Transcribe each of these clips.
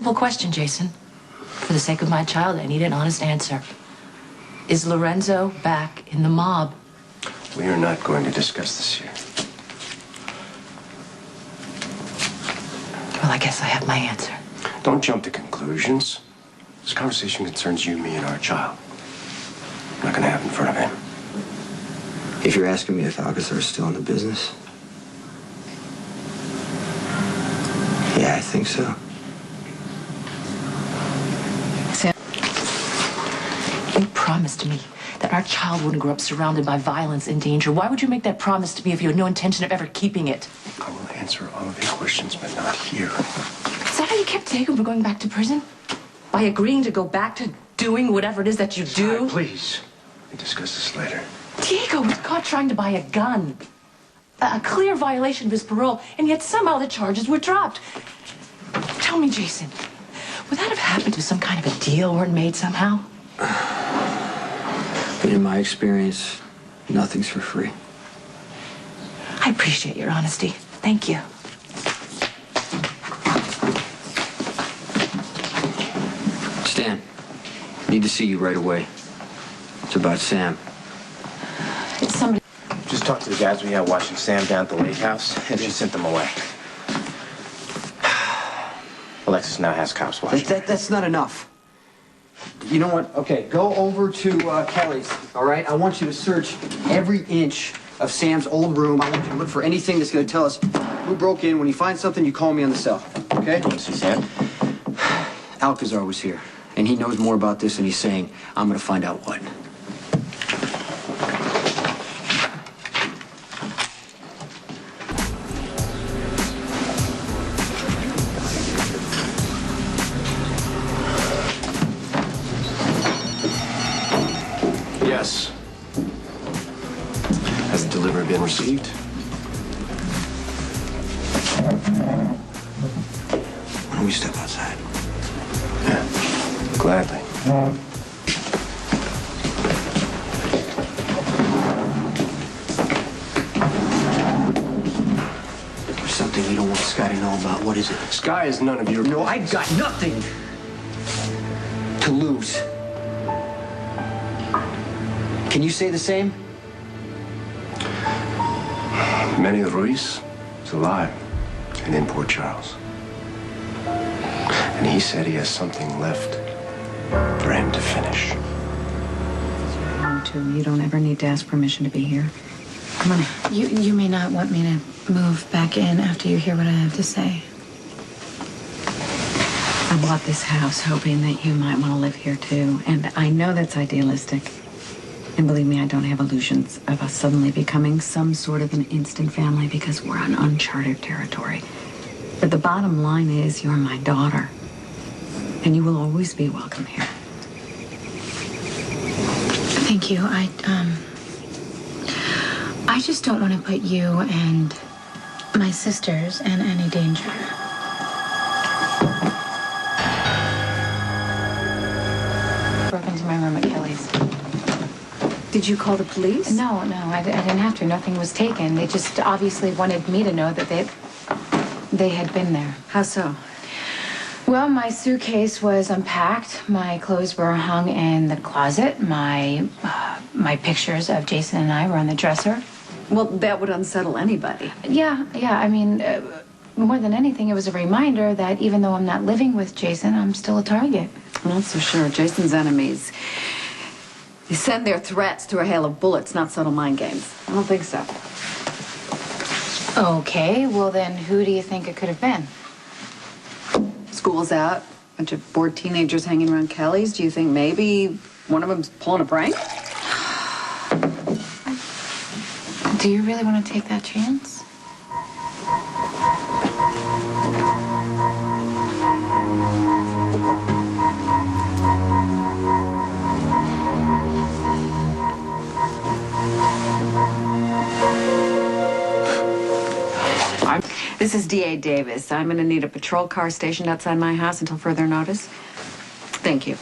Well, question, Jason. For the sake of my child, I need an honest answer. Is Lorenzo back in the mob? We are not going to discuss this here. Well, I guess I have my answer. Don't jump to conclusions. This conversation concerns you, me, and our child. Not gonna happen in front of him. If you're asking me if Alcazar is still in the business, yeah, I think so. Sam, you promised me that our child wouldn't grow up surrounded by violence and danger. Why would you make that promise to me if you had no intention of ever keeping it? I will answer all of your questions, but not here. Is that how you kept Diego from going back to prison? By agreeing to go back to doing whatever it is that you do? Right, please. We'll discuss this later. Diego was caught trying to buy a gun. A clear violation of his parole, and yet somehow the charges were dropped. Tell me, Jason, would that have happened if some kind of a deal weren't made somehow? But in my experience, nothing's for free. I appreciate your honesty. Thank you. Stan, need to see you right away. It's about Sam. It's somebody. Just talked to the guys we had watching Sam down at the lake house, and she sent them away. Alexis now has cops watching. That's not enough. You know what? Okay, go over to Kelly's, all right? I want you to search every inch of Sam's old room. I want you to look for anything that's going to tell us who broke in. When you find something, you call me on the cell, okay? You want to see Sam? Alcazar was here, and he knows more about this than he's saying. I'm going to find out what. Yes. Has the delivery been received? Why don't we step outside? Yeah, gladly. There's something you don't want Sky to know about. What is it? Sky is none of your No, business. I've got nothing to lose. Can you say the same? Manny Ruiz is alive and in Port Charles. And he said he has something left for him to finish. You don't ever need to ask permission to be here. Come on in. You may not want me to move back in after you hear what I have to say. I bought this house hoping that you might want to live here too. And I know that's idealistic. And believe me, I don't have illusions of us suddenly becoming some sort of an instant family because we're on uncharted territory. But the bottom line is you're my daughter. And you will always be welcome here. Thank you. I just don't want to put you and my sisters in any danger. Broke into my room at Kelly's. Did you call the police? No, I didn't have to. Nothing was taken. They just obviously wanted me to know that they had been there. How so? Well, my suitcase was unpacked. My clothes were hung in the closet. My pictures of Jason and I were on the dresser. Well, that would unsettle anybody. Yeah. I mean, more than anything, it was a reminder that even though I'm not living with Jason, I'm still a target. I'm not so sure. Jason's enemies, they send their threats through a hail of bullets, not subtle mind games. I don't think so. Okay, well then who do you think it could have been? School's out, bunch of bored teenagers hanging around Kelly's. Do you think maybe one of them's pulling a prank? Do you really want to take that chance? This is D.A. Davis. I'm going to need a patrol car stationed outside my house until further notice. Thank you.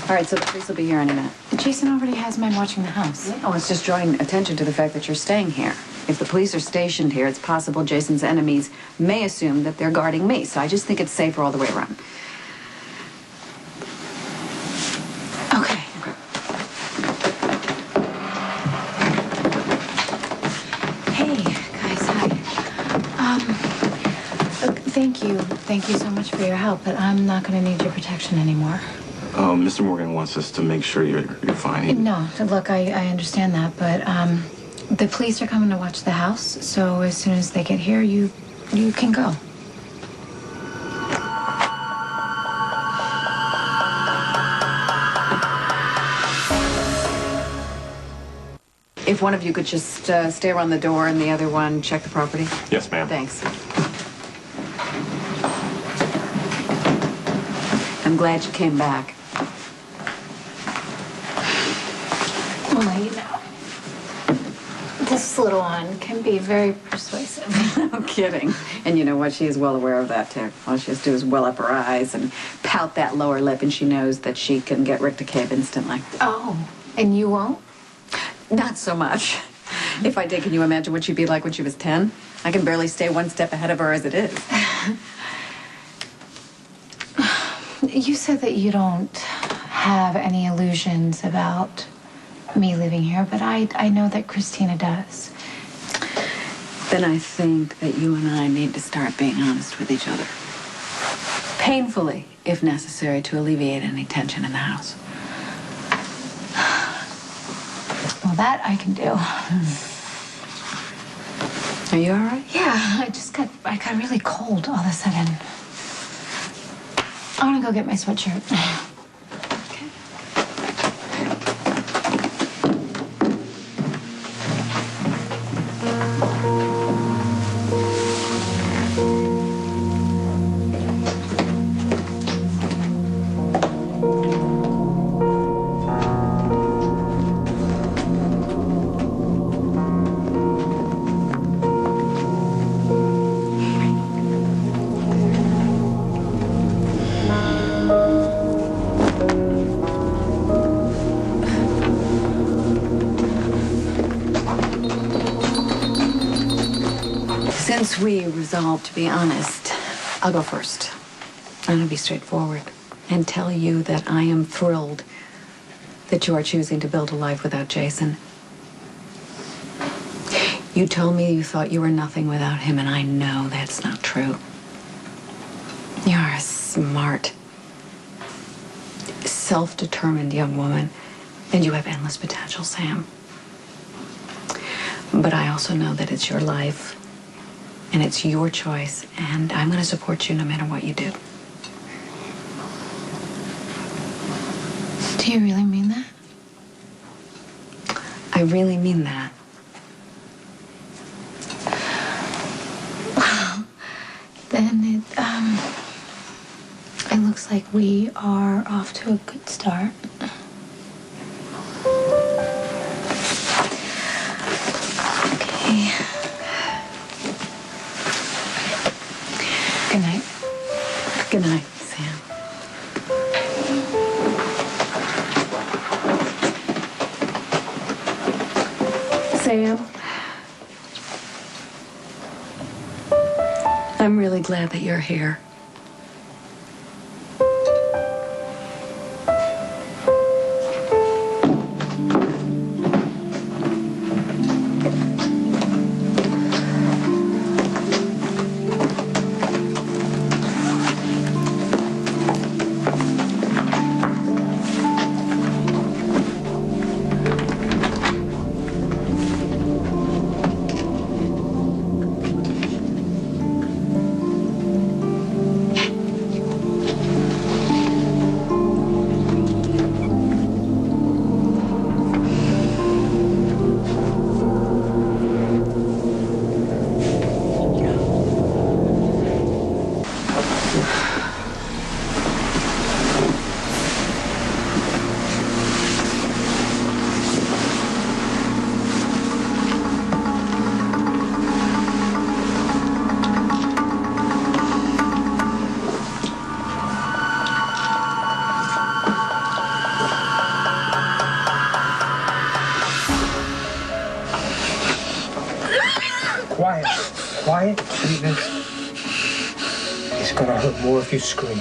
All right, so the police will be here any minute. Jason already has men watching the house. Oh, it's just drawing attention to the fact that you're staying here. If the police are stationed here, it's possible Jason's enemies may assume that they're guarding me, so I just think it's safer all the way around. Thank you. Thank you so much for your help, but I'm not going to need your protection anymore. Mr. Morgan wants us to make sure you're fine. No, look, I understand that, but the police are coming to watch the house, so as soon as they get here, you can go. If one of you could just stay around the door and the other one check the property. Yes, ma'am. Thanks. I'm glad you came back. Well, you know, this little one can be very persuasive. No kidding. And you know what? She is well aware of that, too. All she has to do is well up her eyes and pout that lower lip, and she knows that she can get Rick to cave instantly. Oh, and you won't? Not so much. If I did, can you imagine what she'd be like when she was 10? I can barely stay one step ahead of her as it is. You said that you don't have any illusions about me living here, but I know that Christina does. Then I think that you and I need to start being honest with each other. Painfully, if necessary, to alleviate any tension in the house. Well, that I can do. Are you all right? Yeah, I got really cold all of a sudden. I want to go get my sweatshirt. Okay. Since we resolved to be honest, I'll go first. I'm going to be straightforward and tell you that I am thrilled that you are choosing to build a life without Jason. You told me you thought you were nothing without him, and I know that's not true. You're a smart, self-determined young woman, and you have endless potential, Sam. But I also know that it's your life, and it's your choice, and I'm going to support you no matter what you do. Do you really mean that? I really mean that. Well, then it looks like we are off to a good start. Okay. Good night. Good night, Sam. Sam, I'm really glad that you're here. Quiet, sweetness. It's gonna hurt more if you scream.